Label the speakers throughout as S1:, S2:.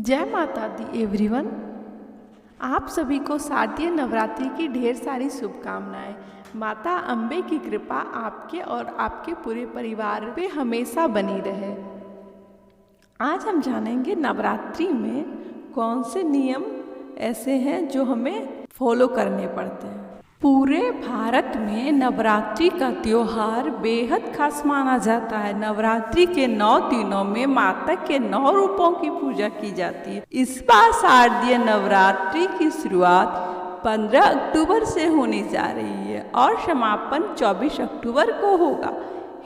S1: जय माता दी एवरीवन। आप सभी को शारदीय नवरात्रि की ढेर सारी शुभकामनाएं। माता अम्बे की कृपा आपके और आपके पूरे परिवार पे हमेशा बनी रहे। आज हम जानेंगे नवरात्रि में कौन से नियम ऐसे हैं जो हमें फॉलो करने पड़ते हैं। पूरे भारत में नवरात्रि का त्योहार बेहद खास माना जाता है। नवरात्रि के 9 दिनों में माता के 9 रूपों की पूजा की जाती है। इस बार शारदीय नवरात्रि की शुरुआत 15 अक्टूबर से होने जा रही है और समापन 24 अक्टूबर को होगा।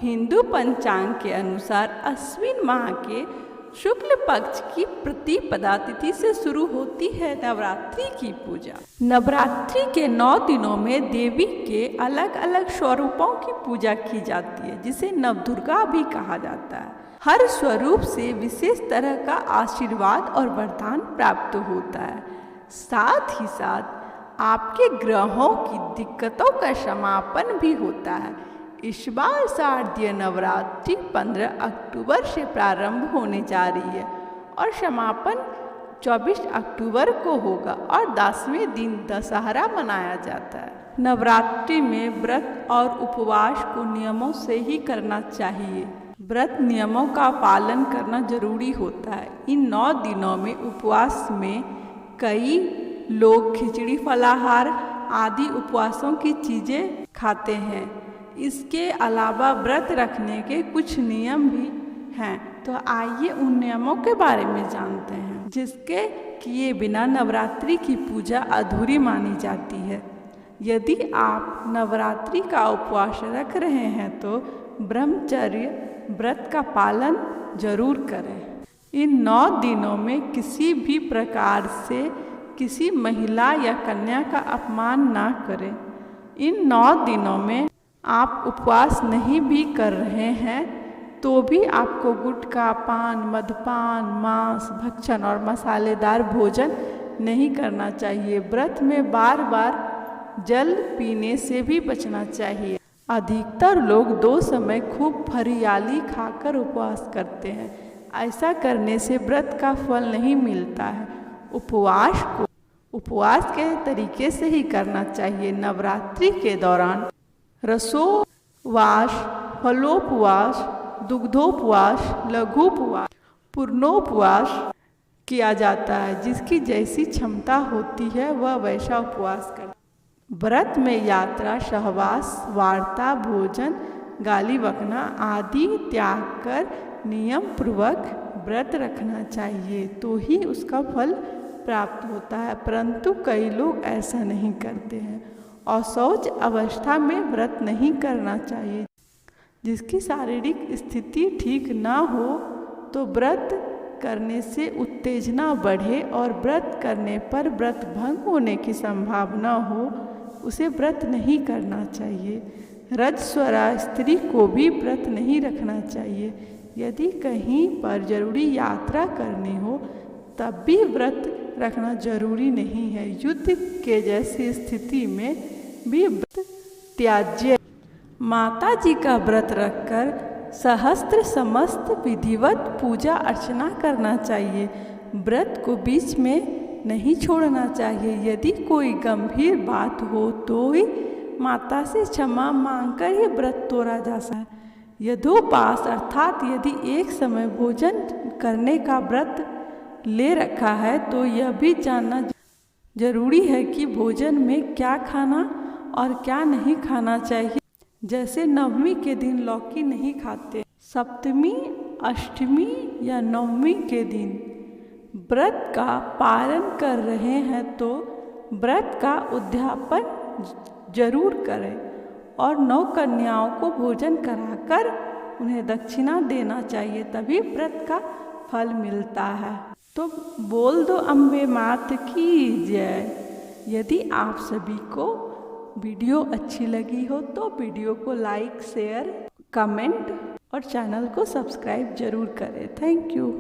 S1: हिंदू पंचांग के अनुसार अश्विन माह के शुक्ल पक्ष की प्रतिपदा तिथि से शुरू होती है नवरात्रि की पूजा। नवरात्रि के 9 दिनों में देवी के अलग अलग स्वरूपों की पूजा की जाती है, जिसे नवदुर्गा भी कहा जाता है। हर स्वरूप से विशेष तरह का आशीर्वाद और वरदान प्राप्त होता है। साथ ही साथ आपके ग्रहों की दिक्कतों का समापन भी होता है। इस बार शारदीय नवरात्रि 15 अक्टूबर से प्रारंभ होने जा रही है और समापन 24 अक्टूबर को होगा और 10वें दिन दशहरा मनाया जाता है। नवरात्रि में व्रत और उपवास को नियमों से ही करना चाहिए। व्रत नियमों का पालन करना जरूरी होता है। इन 9 दिनों में उपवास में कई लोग खिचड़ी फलाहार आदि उपवासों की चीज़ें खाते हैं। इसके अलावा व्रत रखने के कुछ नियम भी हैं, तो आइए उन नियमों के बारे में जानते हैं जिसके किए बिना नवरात्रि की पूजा अधूरी मानी जाती है। यदि आप नवरात्रि का उपवास रख रहे हैं तो ब्रह्मचर्य व्रत का पालन जरूर करें। इन 9 दिनों में किसी भी प्रकार से किसी महिला या कन्या का अपमान ना करें। इन 9 दिनों में आप उपवास नहीं भी कर रहे हैं तो भी आपको गुटखा पान मदपान मांस भक्षण और मसालेदार भोजन नहीं करना चाहिए। व्रत में बार बार जल पीने से भी बचना चाहिए। अधिकतर लोग 2 समय खूब हरियाली खाकर उपवास करते हैं। ऐसा करने से व्रत का फल नहीं मिलता है। उपवास के तरीके से ही करना चाहिए। नवरात्रि के दौरान रसोपवास, फलोपवास, दुग्धोपवास, लघुपवास, पूर्णोपवास किया जाता है। जिसकी जैसी क्षमता होती है वह वैसा उपवास करता है। व्रत में यात्रा, सहवास, वार्ता, भोजन, गाली बकना आदि त्याग कर नियम पूर्वक व्रत रखना चाहिए तो ही उसका फल प्राप्त होता है। परंतु कई लोग ऐसा नहीं करते हैं और शौच अवस्था में व्रत नहीं करना चाहिए। जिसकी शारीरिक स्थिति ठीक ना हो तो व्रत करने से उत्तेजना बढ़े और व्रत करने पर व्रत भंग होने की संभावना हो, उसे व्रत नहीं करना चाहिए। रजस्वला स्त्री को भी व्रत नहीं रखना चाहिए। यदि कहीं पर जरूरी यात्रा करनी हो तब भी व्रत रखना जरूरी नहीं है। युद्ध के जैसी स्थिति में भी व्रत त्याज्य। माता जी का व्रत रखकर सहस्त्र समस्त विधिवत पूजा अर्चना करना चाहिए। व्रत को बीच में नहीं छोड़ना चाहिए। यदि कोई गंभीर बात हो तो ही माता से क्षमा मांगकर ही व्रत तोड़ा जा सकता है। यथोपवास अर्थात यदि एक समय भोजन करने का व्रत ले रखा है तो यह भी जानना जरूरी है कि भोजन में क्या खाना और क्या नहीं खाना चाहिए। जैसे नवमी के दिन लौकी नहीं खाते, सप्तमी अष्टमी या नवमी के दिन व्रत का पालन कर रहे हैं तो व्रत का उद्यापन जरूर करें और 9 कन्याओं को भोजन कराकर उन्हें दक्षिणा देना चाहिए, तभी व्रत का फल मिलता है। तो बोल दो अम्बे मात की जय। यदि आप सभी को वीडियो अच्छी लगी हो तो वीडियो को लाइक शेयर कमेंट और चैनल को सब्सक्राइब जरूर करें। Thank you.